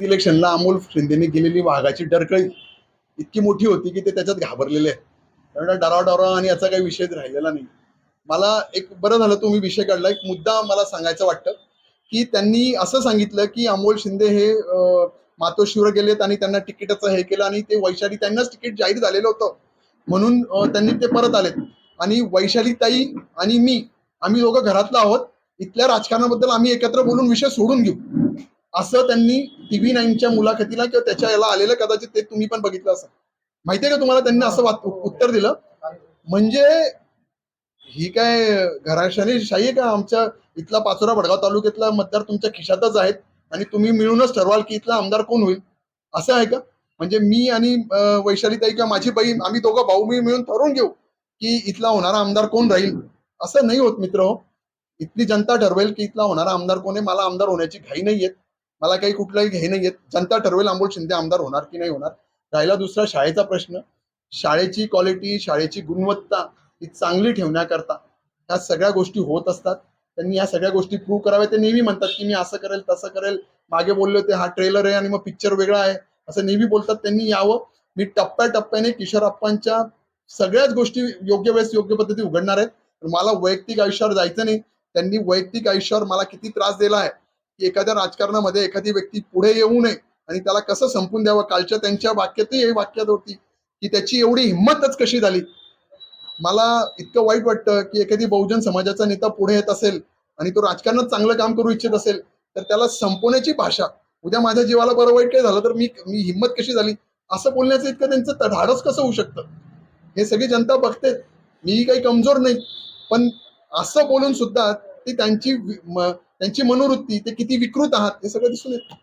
इलेक्शनला अमोल शिंदेने केलेली वाघाची डरकळी इतकी मोठी होती की ते त्याच्यात घाबरलेले आहेत. कारण डरावडरा आणि याचा काही विषयच राहिलेला नाही. मला एक बरं झालं तुम्ही विषय काढला. एक मुद्दा मला सांगायचं वाटतं की त्यांनी असं सांगितलं की अमोल शिंदे हे मातोश्रीवर गेलेत आणि त्यांना तिकीटाचं हे केलं आणि ते वैशाली त्यांनाच तिकीट जाहीर झालेलं होतं म्हणून त्यांनी ते परत आलेत. आणि वैशाली ताई आणि मी आम्ही दोघं घरातलं आहोत. इथल्या राजकारणाबद्दल आम्ही एकत्र बोलून विषय सोडून घेऊ असं त्यांनी टीव्ही 9च्या मुलाखतीला किंवा त्याच्या याला आलेलं कदाचित ते तुम्ही पण बघितलं असं. माहितीये का तुम्हाला त्यांनी असं उत्तर दिलं. म्हणजे ही काय घराशाही शाही आहे का? आमच्या इथला पाचोरा भडगाव तालुक्यातला मतदार तुमच्या खिशातच आहेत आणि तुम्ही मिळूनच ठरवाल की इथला आमदार कोण होईल, असं आहे का? म्हणजे मी आणि वैशालीताई किंवा माझी बहीण आम्ही दोघं भाऊ मी मिळून ठरवून घेऊ की इथला होणारा आमदार कोण राहील, असं नाही होत मित्र. इथली जनता ठरवेल की इथला होणारा आमदार कोण आहे. मला आमदार होण्याची घाई नाहीये, मला काही कुठलाही हे नाहीये. जनता ठरवेल अमोल शिंदे आमदार होणार की नाही होणार. राहिला दुसरा शाळेचा प्रश्न. शाळेची क्वालिटी, शाळेची गुणवत्ता ही चांगली ठेवण्याकरता ह्या सगळ्या गोष्टी होत असतात. त्यांनी या सगळ्या गोष्टी प्रूव्ह कराव्या. ते नेहमी म्हणतात की मी असं करेल तसं करेल. मागे बोलले होते हा ट्रेलर आहे आणि मग पिक्चर वेगळा आहे असं नेहमी बोलतात. त्यांनी यावं. मी टप्प्याटप्प्याने किशोरप्पांच्या सगळ्याच गोष्टी योग्य वेळेस योग्य पद्धती उघडणार आहेत. मला वैयक्तिक आयुष्यावर जायचं नाही. त्यांनी वैयक्तिक आयुष्यावर मला किती त्रास दिला आहे की एखाद्या राजकारणामध्ये एखादी व्यक्ती पुढे येऊ नये आणि त्याला कसं संपून द्यावं. कालच्या त्यांच्या वाक्यातही हे वाक्यात होती की त्याची एवढी हिंमतच कशी झाली. मला इतकं वाईट वाटतं की एखादी बहुजन समाजाचा नेता पुढे येत असेल आणि तो राजकारणात चांगलं काम करू इच्छित असेल तर त्याला संपवण्याची भाषा. उद्या माझ्या जीवाला बरं वाईट काय झालं तर मी मी हिंमत कशी झाली असं बोलण्याचं इतकं त्यांचं धाडस कसं होऊ शकतं हे सगळी जनता बघते. मी काही कमजोर नाही, पण असं बोलून सुद्धा ती त्यांची मनोवृत्ती ते किती विकृत आहात हे सगळं दिसून येतं.